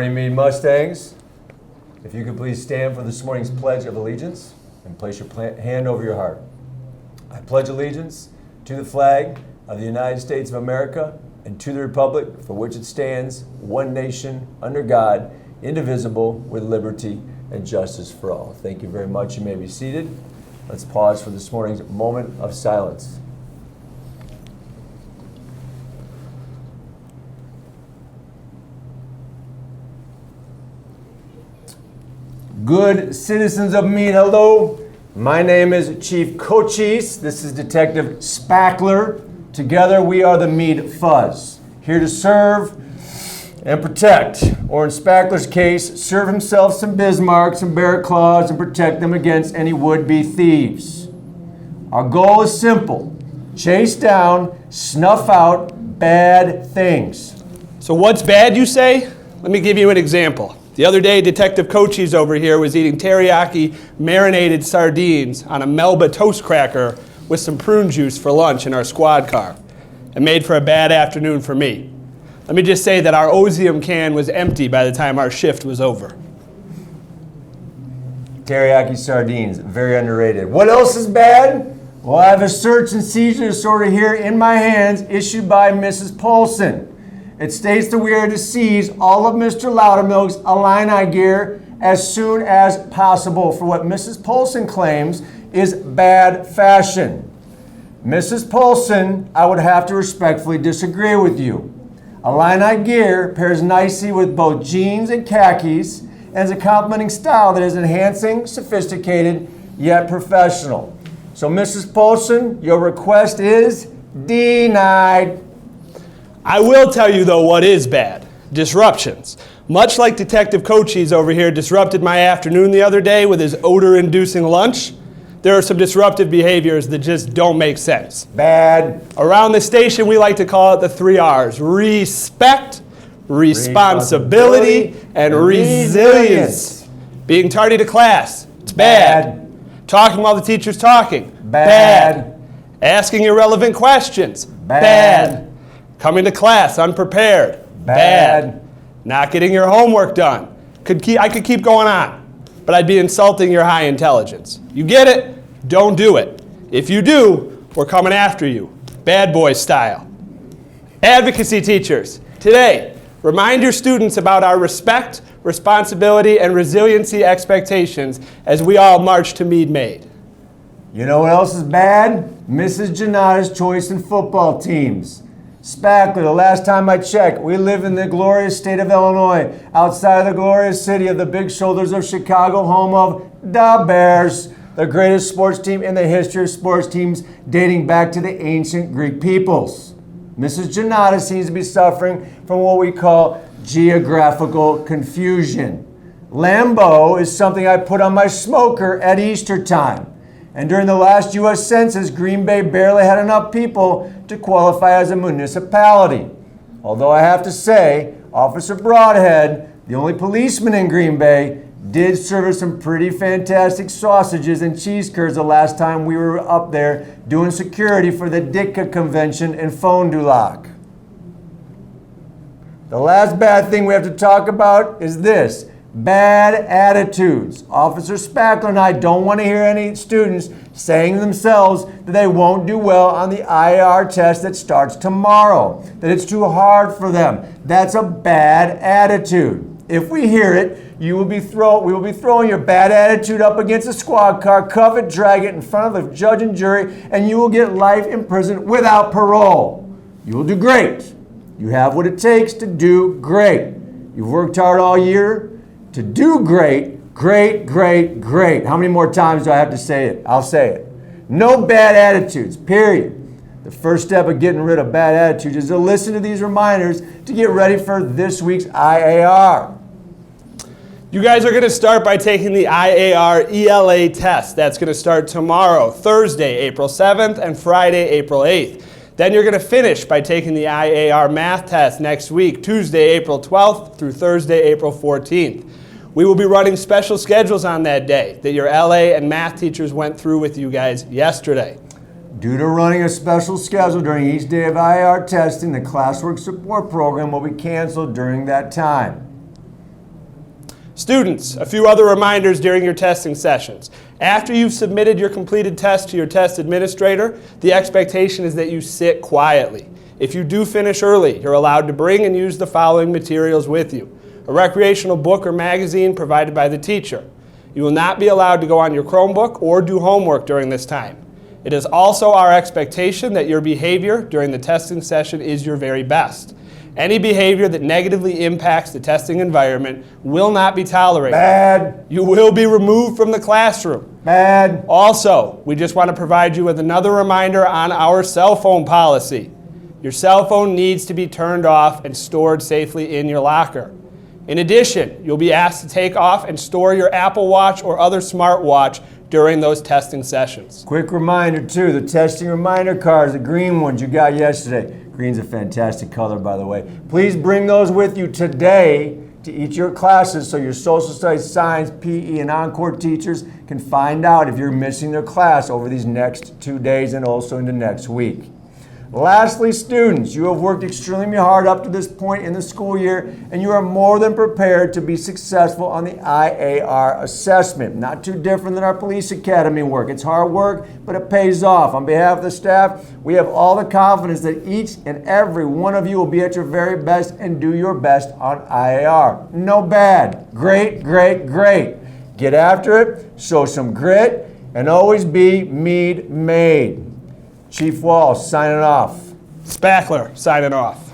morning, Meade Mustangs. If you could please stand for this morning's Pledge of Allegiance and place your hand over your heart. I pledge allegiance to the flag of the United States of America and to the republic for which it stands, one nation, under God, indivisible, with liberty and justice for all. Thank you very much. You may be seated. Let's pause for this morning's moment of silence. Good citizens of Meade, hello. My name is Chief Cochise. This is Detective Spackler. Together we are the Meade Fuzz, here to serve and protect, or in Spackler's case, serve himself some Bismarcks and Bear Claws and protect them against any would-be thieves. Our goal is simple: chase down, snuff out bad things. So what's bad, you say? Let me give you an example. The other day, Detective Cochise over here was eating teriyaki marinated sardines on a Melba toast cracker with some prune juice for lunch in our squad car. It made for a bad afternoon for me. Let me just say that our Ozium can was empty by the time our shift was over. Teriyaki sardines, very underrated. What else is bad? Well, I have a search and seizure disorder here in my hands issued by Mrs. Paulson. It states that we are to seize all of Mr. Loudermilk's Illini gear as soon as possible for what Mrs. Paulson claims is bad fashion. Mrs. Paulson, I would have to respectfully disagree with you. Illini gear pairs nicely with both jeans and khakis and is a complementing style that is enhancing, sophisticated, yet professional. So Mrs. Paulson, your request is denied. I will tell you, though, what is bad. Disruptions. Much like Detective Cochise over here disrupted my afternoon the other day with his odor-inducing lunch, there are some disruptive behaviors that just don't make sense. Bad. Around the station, we like to call it the 3 R's. Respect, responsibility, and resilience. Being tardy to class. It's bad. Talking while the teacher's talking. Bad. Asking irrelevant questions. Bad. Coming to class unprepared. Bad. Not getting your homework done. I could keep going on, but I'd be insulting your high intelligence. You get it? Don't do it. If you do, we're coming after you. Bad boy style. Advocacy teachers, today, remind your students about our respect, responsibility, and resiliency expectations as we all march to Meade Made. You know what else is bad? Mrs. Janata's choice in football teams. Spackler, the last time I checked, we live in the glorious state of Illinois, outside of the glorious city of the big shoulders of Chicago, home of the Bears, the greatest sports team in the history of sports teams dating back to the ancient Greek peoples. Mrs. Janata seems to be suffering from what we call geographical confusion. Lambeau is something I put on my smoker at Easter time. And during the last U.S. Census, Green Bay barely had enough people to qualify as a municipality. Although I have to say, Officer Broadhead, the only policeman in Green Bay, did serve us some pretty fantastic sausages and cheese curds the last time we were up there doing security for the Ditka convention in Fond du Lac. The last bad thing we have to talk about is this: bad attitudes. Officer Spackler and I don't want to hear any students saying to themselves that they won't do well on the IAR test that starts tomorrow, that it's too hard for them. That's a bad attitude. If we hear it, we will be throwing your bad attitude up against a squad car, cuff it, drag it in front of the judge and jury, and you will get life in prison without parole. You will do great. You have what it takes to do great. You've worked hard all year to do great, great, great, great. How many more times do I have to say it? I'll say it. No bad attitudes, period. The first step of getting rid of bad attitudes is to listen to these reminders to get ready for this week's IAR. You guys are going to start by taking the IAR ELA test. That's going to start tomorrow, Thursday, April 7th, and Friday, April 8th. Then you're going to finish by taking the IAR math test next week, Tuesday, April 12th through Thursday, April 14th. We will be running special schedules on that day that your LA and math teachers went through with you guys yesterday. Due to running a special schedule during each day of IAR testing, the classwork support program will be canceled during that time. Students, a few other reminders during your testing sessions. After you've submitted your completed test to your test administrator, the expectation is that you sit quietly. If you do finish early, you're allowed to bring and use the following materials with you: a recreational book or magazine provided by the teacher. You will not be allowed to go on your Chromebook or do homework during this time. It is also our expectation that your behavior during the testing session is your very best. Any behavior that negatively impacts the testing environment will not be tolerated. Bad. You will be removed from the classroom. Bad. Also, we just want to provide you with another reminder on our cell phone policy. Your cell phone needs to be turned off and stored safely in your locker. In addition, you'll be asked to take off and store your Apple Watch or other smartwatch during those testing sessions. Quick reminder too, the testing reminder cards, the green ones you got yesterday. Green's a fantastic color, by the way. Please bring those with you today to each of your classes so your social studies, science, PE, and encore teachers can find out if you're missing their class over these next 2 days and also into next week. Lastly, students, you have worked extremely hard up to this point in the school year, and you are more than prepared to be successful on the IAR assessment. Not too different than our police academy work. It's hard work, but it pays off. On behalf of the staff, we have all the confidence that each and every one of you will be at your very best and do your best on IAR. No bad. Great, great, great. Get after it, show some grit, and always be Meade made. Chief Walsh signing off. Spackler signing off.